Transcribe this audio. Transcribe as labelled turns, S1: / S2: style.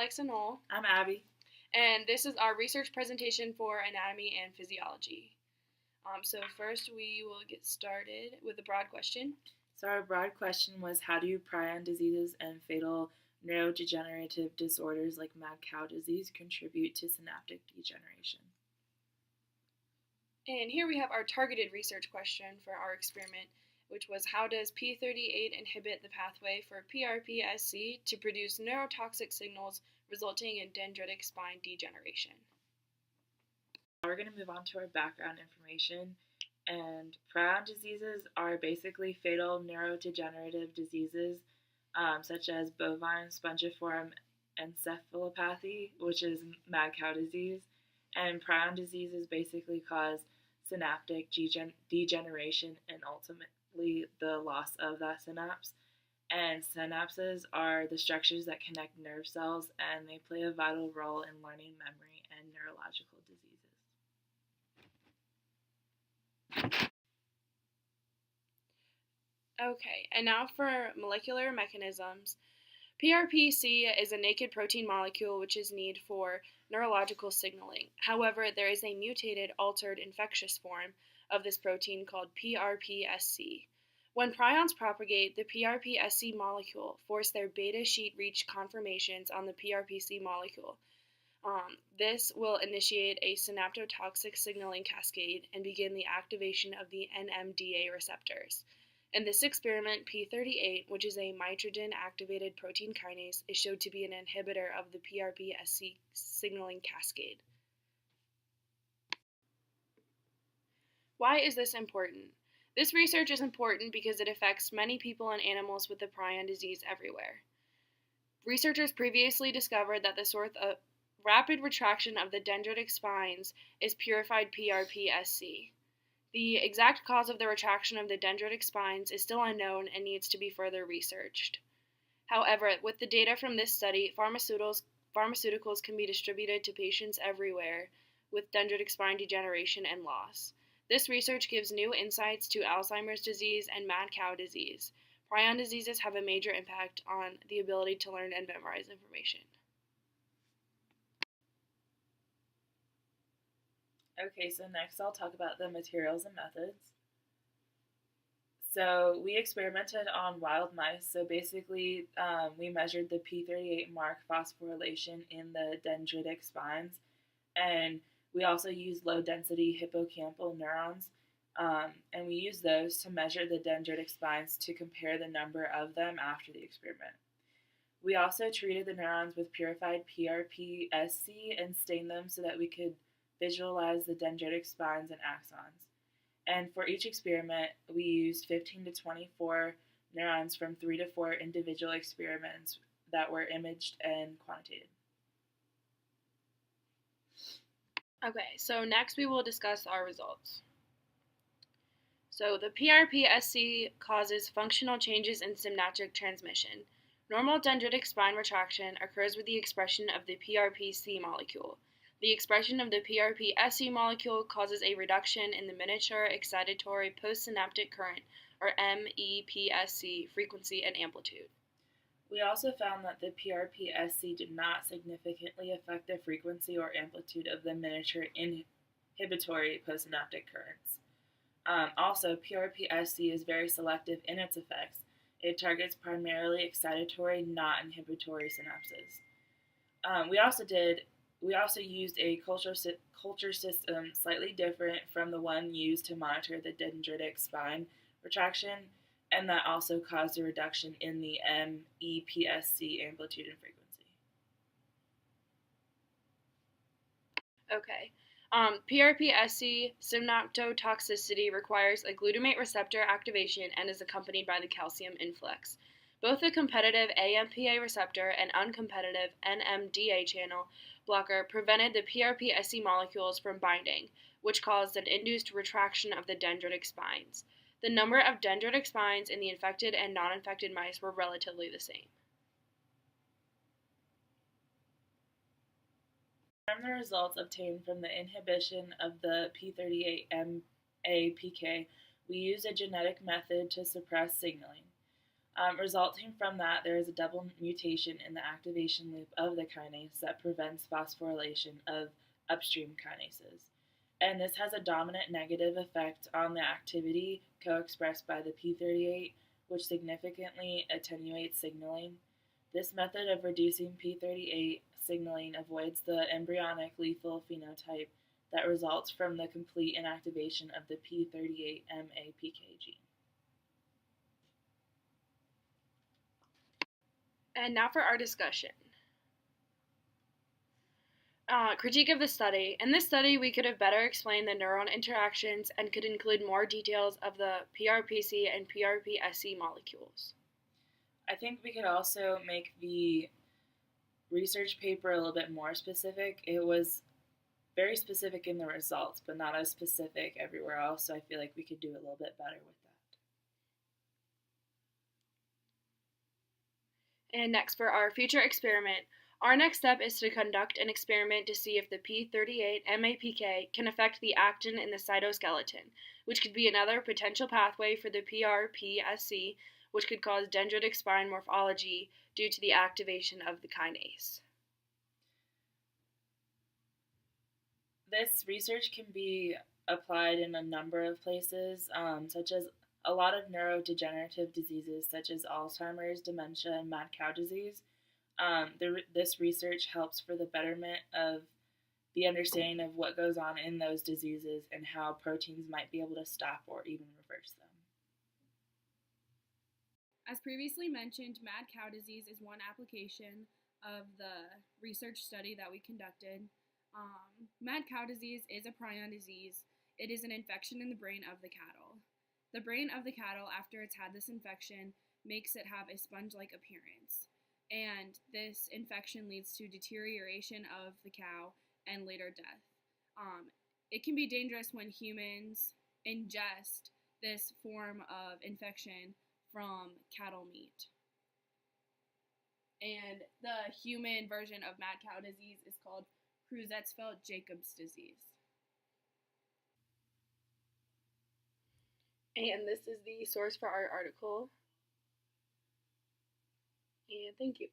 S1: Alexa Knoll,
S2: I'm Abby.
S1: and this is our research presentation for Anatomy and Physiology. So first we will get started with a broad question.
S2: So our broad question was, how do prion diseases and fatal neurodegenerative disorders like mad cow disease contribute to synaptic degeneration?
S1: And here we have our targeted research question for our experiment, which was, how does P38 inhibit the pathway for PRPSC to produce neurotoxic signals resulting in dendritic spine degeneration?
S2: We're going to move on to our background information. And prion diseases are basically fatal neurodegenerative diseases such as bovine spongiform encephalopathy, which is mad cow disease. And prion diseases basically cause synaptic degeneration and ultimately the loss of that synapse. And synapses are the structures that connect nerve cells, and they play a vital role in learning, memory, and neurological diseases.
S1: Okay, and now for molecular mechanisms. PRPC is a naked protein molecule which is needed for neurological signaling. However, there is a mutated, altered, infectious form of this protein called PRPSC. When prions propagate, the PRPSC molecule force their beta sheet reach conformations on the PRPC molecule. This will initiate a synaptotoxic signaling cascade and begin the activation of the NMDA receptors. In this experiment, P38, which is a mitogen-activated protein kinase, is shown to be an inhibitor of the PRPSC signaling cascade. Why is this important? This research is important because it affects many people and animals with the prion disease everywhere. Researchers previously discovered that the source of rapid retraction of the dendritic spines is purified PRPSC. The exact cause of the retraction of the dendritic spines is still unknown and needs to be further researched. However, with the data from this study, pharmaceuticals can be distributed to patients everywhere with dendritic spine degeneration and loss. This research gives new insights to Alzheimer's disease and mad cow disease. Prion diseases have a major impact on the ability to learn and memorize information.
S2: Okay, so next I'll talk about the materials and methods. So we experimented on wild mice. So basically, we measured the P38 mark phosphorylation in the dendritic spines, and we also used low-density hippocampal neurons, and we used those to measure the dendritic spines to compare the number of them after the experiment. We also treated the neurons with purified PRPSC and stained them so that we could visualize the dendritic spines and axons. And for each experiment, we used 15 to 24 neurons from 3 to 4 individual experiments that were imaged and quantitated.
S1: Okay, so next we will discuss our results. So the PRPSC causes functional changes in synaptic transmission. Normal dendritic spine retraction occurs with the expression of the PRPC molecule. The expression of the PRPSC molecule causes a reduction in the miniature excitatory postsynaptic current, or MEPSC, frequency and amplitude.
S2: We also found that the PRPSC did not significantly affect the frequency or amplitude of the miniature inhibitory postsynaptic currents. Also, PRPSC is very selective in its effects. It targets primarily excitatory, not inhibitory synapses. We also used a culture system slightly different from the one used to monitor the dendritic spine retraction, and that also caused a reduction in the MEPSC amplitude and frequency.
S1: Okay. PRPSC synaptotoxicity requires a glutamate receptor activation and is accompanied by the calcium influx. Both the competitive AMPA receptor and uncompetitive NMDA channel blocker prevented the PRPSC molecules from binding, which caused an induced retraction of the dendritic spines. The number of dendritic spines in the infected and non-infected mice were relatively the same.
S2: From the results obtained from the inhibition of the P38 MAPK, we used a genetic method to suppress signaling. Resulting from that, there is a double mutation in the activation loop of the kinase that prevents phosphorylation of upstream kinases. And this has a dominant negative effect on the activity co-expressed by the P38, which significantly attenuates signaling. This method of reducing P38 signaling avoids the embryonic lethal phenotype that results from the complete inactivation of the P38 MAPK gene.
S1: And now for our discussion. Critique of the study. In this study, we could have better explained the neuron interactions and could include more details of the PRPC and PRPSC molecules.
S2: I think we could also make the research paper a little bit more specific. It was very specific in the results, but not as specific everywhere else, so I feel like we could do a little bit better with that.
S1: And next, for our future experiment, our next step is to conduct an experiment to see if the P38 MAPK can affect the actin in the cytoskeleton, which could be another potential pathway for the PRPSC, which could cause dendritic spine morphology due to the activation of the kinase.
S2: This research can be applied in a number of places, such as a lot of neurodegenerative diseases such as Alzheimer's, dementia, and mad cow disease. This research helps for the betterment of the understanding of what goes on in those diseases and how proteins might be able to stop or even reverse them.
S1: As previously mentioned, mad cow disease is one application of the research study that we conducted. Mad cow disease is a prion disease. It is an infection in the brain of the cattle. The brain of the cattle, after it's had this infection, makes it have a sponge-like appearance. And this infection leads to deterioration of the cow and later death. It can be dangerous when humans ingest this form of infection from cattle meat. And the human version of mad cow disease is called Creutzfeldt-Jacobs disease. And this is the source for our article. And thank you.